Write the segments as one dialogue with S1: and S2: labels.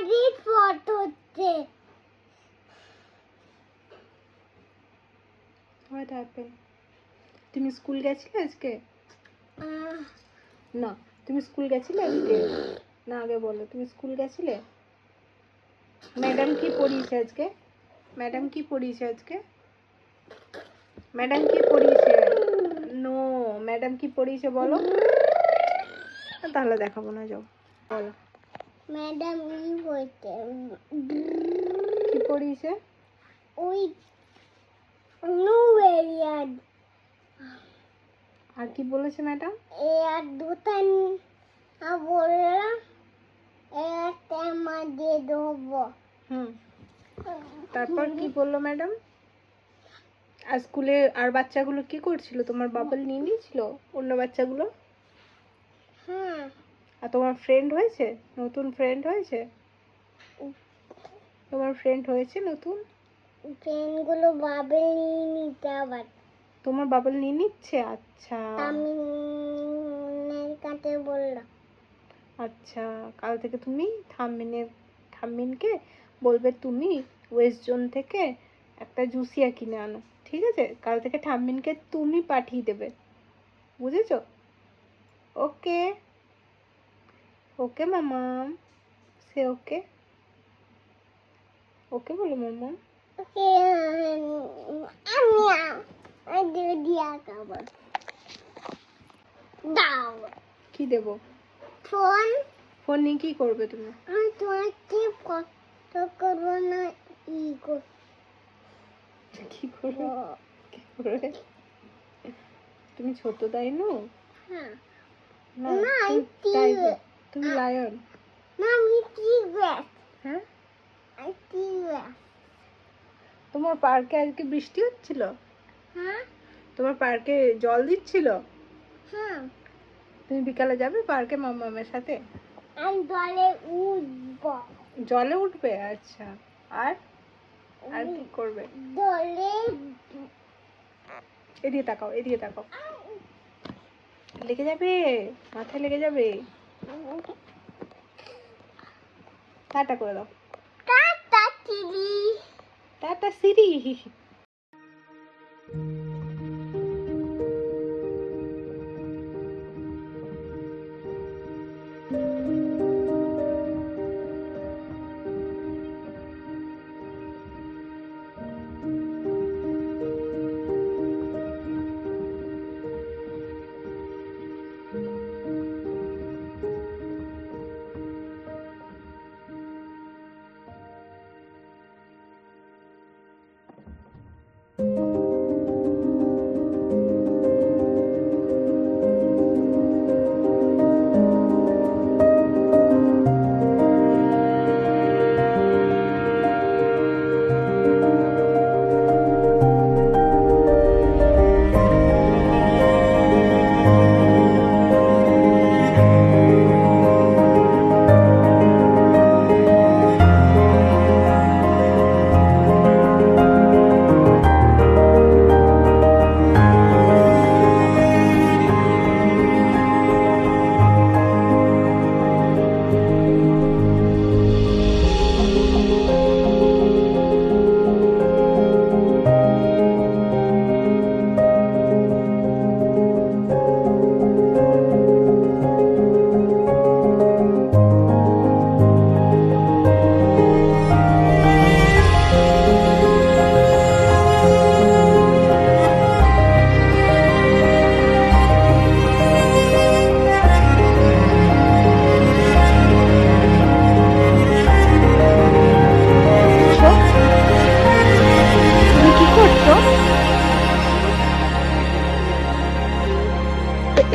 S1: গাড়ির ফটো হচ্ছে।
S2: What happened? তুমি স্কুল গেছিলে আজকে? না, তুমি স্কুল গেছিলে আজকে? না, আগে বলো তুমি স্কুল গেছিলে? ম্যাডাম কি পড়িয়েছে আজকে? ম্যাডাম কি পড়িয়েছে আজকে? ম্যাডাম কি পড়িয়েছে? নো, ম্যাডাম কি পড়িয়েছে বলো? তাহলে দেখাবো না, যাও বলো।
S1: ম্যাডাম কি বলতে
S2: কি পড়িয়েছে?
S1: ওই নো এরিয়ার
S2: আর কি বলেছে ম্যাডাম?
S1: এর দুটান বললাম এর তেমা দিয়ে দেবো।
S2: তারপর কি বললো ম্যাডাম? আর স্কুলে আর বাচ্চাগুলো কি করছিল? তোমার বাবল নিয়ে নিয়েছিল অন্য বাচ্চাগুলো?
S1: হ্যাঁ,
S2: আর তোমার ফ্রেন্ড হয়েছে? নতুন ফ্রেন্ড হয়েছে? তোমার ফ্রেন্ড হয়েছে নতুন?
S1: পেনগুলো বাবেল নিয়ে নিতে আবার
S2: তোমার বাবল নিয়ে নিচ্ছে? আচ্ছা
S1: আমি কাটে বললাম।
S2: আচ্ছা, কাল থেকে তুমি থাম্মিনকে বলবে তুমি ওয়েস্ট জোন থেকে একটা জুসিয়া কিনে আনো, ঠিক আছে? কাল থেকে ঠাম্মিনকে তুমি পাঠিয়ে দেবে, বুঝেছো? ওকে ওকে মামাম, সে ওকে ওকে বলো মামাম।
S1: ওকে, আমি দিয়া খাবো। দাও
S2: কি দেবো?
S1: ফোন।
S2: ফোন নিয়ে কি করবে তুমি?
S1: আমি তোমাকে কত করবো না ই
S2: কি করবে? কি করবে? তুমি ছোট তাই নো?
S1: হ্যাঁ,
S2: না
S1: না,
S2: তুমি লায়ন।
S1: না আমি টিগ্রেস।
S2: হ্যাঁ,
S1: আমি টিগ্রেস।
S2: তোমার পার্কে আজকে বৃষ্টি হচ্ছিল?
S1: হ্যাঁ
S2: তোমার পার্কে জল দিচ্ছিল?
S1: হ্যাঁ,
S2: তুমি বিকালে যাবে পার্কে মামামের সাথে?
S1: আমি জলে উঠবো।
S2: জলে উঠবে? আচ্ছা, আর আর কি করবে?
S1: জলে
S2: এদিকে তাকাও, এদিকে তাকাও, লেগে যাবে, মাথায় লেগে যাবে। টাটা করে দাও।
S1: টাটা চিড়ি।
S2: টাটা সিরি।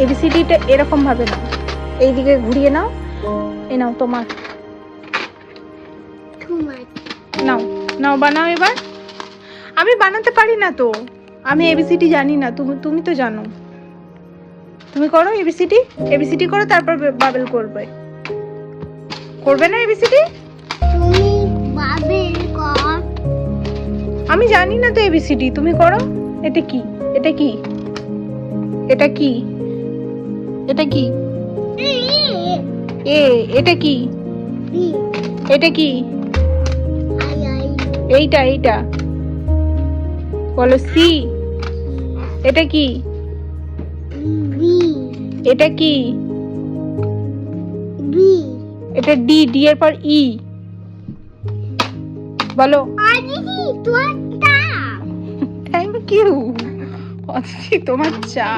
S2: এবিসিডিটা এরকম ভাবে নাও, এইদিকে ঘুরিয়ে নাও, এই নাও তোমার, নাও নাও বানাও এবার। আমি বানাতে পারি না তো, আমি এবিসিডি জানি না, তুমি তো জানো। তুমি করো এবিসিডি, এবিসিডি করো, তারপর বাবেল করবে। করবে না এবিসিডি?
S1: তুমি বাবেল কর।
S2: আমি জানি না তো এবিসিডি, তুমি করো। এটা কি? এটা কি? এটা কি? এটা কি? এ। এটা কি? এটা কি?
S1: আই আই
S2: এইটা এইটা বলো সি। এটা কি?
S1: বি
S2: এটা কি?
S1: বি
S2: এটা ডি, ডি এর পর ই বলো।
S1: আদি তোরটা
S2: থ্যাংক ইউ অদিতি, তোমার চা।